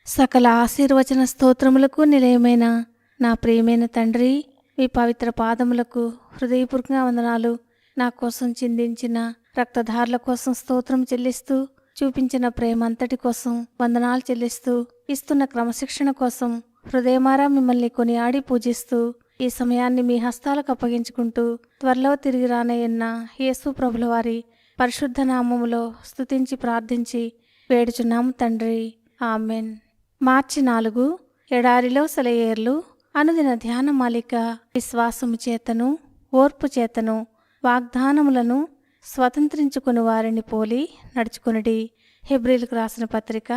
సకల ఆశీర్వచన స్తోత్రములకు నిలయమైన నా ప్రియమైన తండ్రి, మీ పవిత్ర పాదములకు హృదయపూర్వకంగా వందనాలు. నా కోసం చిందించిన రక్తధారుల కోసం స్తోత్రం చెల్లిస్తూ, చూపించిన ప్రేమ అంతటి కోసం వందనాలు చెల్లిస్తూ, ఇస్తున్న క్రమశిక్షణ కోసం హృదయమారా మిమ్మల్ని కొనియాడి పూజిస్తూ, ఈ సమయాన్ని మీ హస్తాలకు అప్పగించుకుంటూ, త్వరలో తిరిగి రానయ్యన్న యేసు ప్రభుల వారి పరిశుద్ధ నామములో స్తుతించి ప్రార్థించి వేడుచున్నాము తండ్రి. ఆమెన్. మార్చి 4 ఎడారిలో సెలయేర్లు అనుదిన ధ్యాన మాలిక. విశ్వాసము చేతను ఓర్పు చేతను వాగ్దానములను స్వతంత్రించుకుని వారిని పోలి నడుచుకునిడి. హెబ్రీలకు రాసిన పత్రిక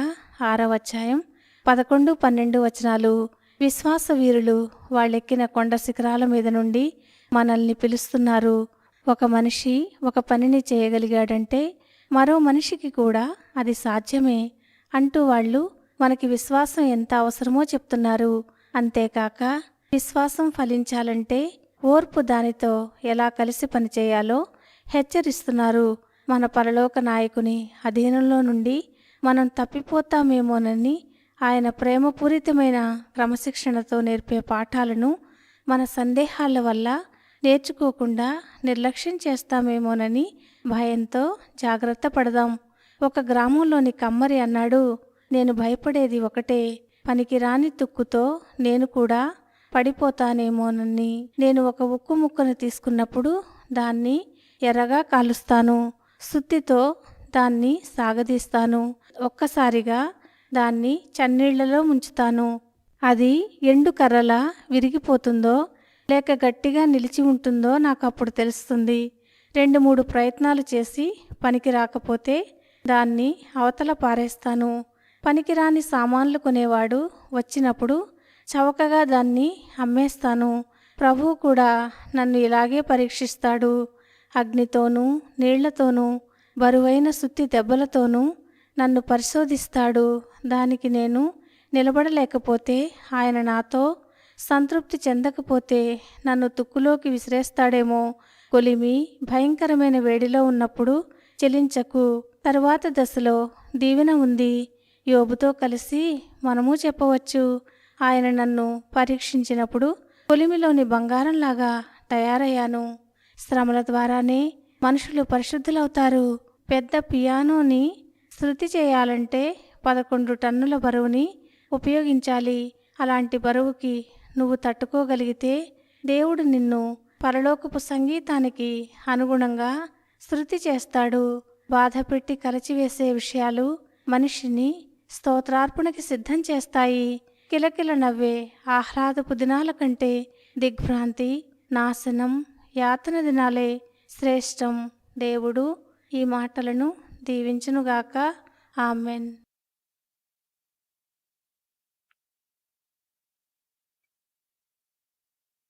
6వ అధ్యాయం 11, 12 వచనాలు. విశ్వాస వీరులు వాళ్ళెక్కిన కొండ శిఖరాల మీద నుండి మనల్ని పిలుస్తున్నారు. ఒక మనిషి ఒక పనిని చేయగలిగాడంటే మరో మనిషికి కూడా అది సాధ్యమే అంటూ వాళ్ళు మనకి విశ్వాసం ఎంత అవసరమో చెప్తున్నారు. అంతేకాక విశ్వాసం ఫలించాలంటే ఓర్పు దానితో ఎలా కలిసి పనిచేయాలో హెచ్చరిస్తున్నారు. మన పరలోక నాయకుని అధీనంలో నుండి మనం తప్పిపోతామేమోనని ఆయన ప్రేమపూరితమైన క్రమశిక్షణతో నేర్పే పాఠాలను మన సందేహాల వల్ల నేర్చుకోకుండా నిర్లక్ష్యం చేస్తామేమోనని భయంతో జాగ్రత్త పడదాం. ఒక గ్రామంలోని కమ్మరి అన్నాడు, నేను భయపడేది ఒకటే, పనికిరాని తుక్కుతో నేను కూడా పడిపోతానేమోనని. నేను ఒక ఉక్కు ముక్కను తీసుకున్నప్పుడు దాన్ని ఎర్రగా కాలుస్తాను, సుత్తితో దాన్ని సాగదీస్తాను, ఒక్కసారిగా దాన్ని చన్నీళ్లలో ముంచుతాను. అది ఎండు కర్రలా విరిగిపోతుందో లేక గట్టిగా నిలిచి ఉంటుందో నాకు అప్పుడు తెలుస్తుంది. 2-3 ప్రయత్నాలు చేసి పనికి రాకపోతే దాన్ని అవతల పారేస్తాను. పనికిరాని సామాన్లు కొనేవాడు వచ్చినప్పుడు చవకగా దాన్ని అమ్మేస్తాను. ప్రభువు కూడా నన్ను ఇలాగే పరీక్షిస్తాడు. అగ్నితోనూ నీళ్లతోనూ బరువైన సుత్తి దెబ్బలతోనూ నన్ను పరిశోధిస్తాడు. దానికి నేను నిలబడలేకపోతే, ఆయన నాతో సంతృప్తి చెందకపోతే నన్ను తుక్కులోకి విసిరేస్తాడేమో. కొలిమి భయంకరమైన వేడిలో ఉన్నప్పుడు చెలించకు. తరువాత దశలో దీవెన ఉంది. యోబుతో కలిసి మనము చెప్పవచ్చు, ఆయన నన్ను పరీక్షించినప్పుడు కొలిమిలోని బంగారంలాగా తయారయ్యాను. శ్రమల ద్వారానే మనుషులు పరిశుద్ధులవుతారు. పెద్ద పియానోని శృతి చేయాలంటే 11 టన్నుల బరువుని ఉపయోగించాలి. అలాంటి బరువుకి నువ్వు తట్టుకోగలిగితే దేవుడు నిన్ను పరలోకపు సంగీతానికి అనుగుణంగా శృతి చేస్తాడు. బాధపెట్టి కలచివేసే విషయాలు మనిషిని స్తోత్రార్పణకి సిద్ధం చేస్తాయి. కిలకిల నవ్వే ఆహ్లాదపు దినాల కంటే దిగ్భ్రాంతి, నాశనం, యాతన దినాలే శ్రేష్టం. దేవుడు ఈ మాటలను దీవించునుగాక. ఆమెన్.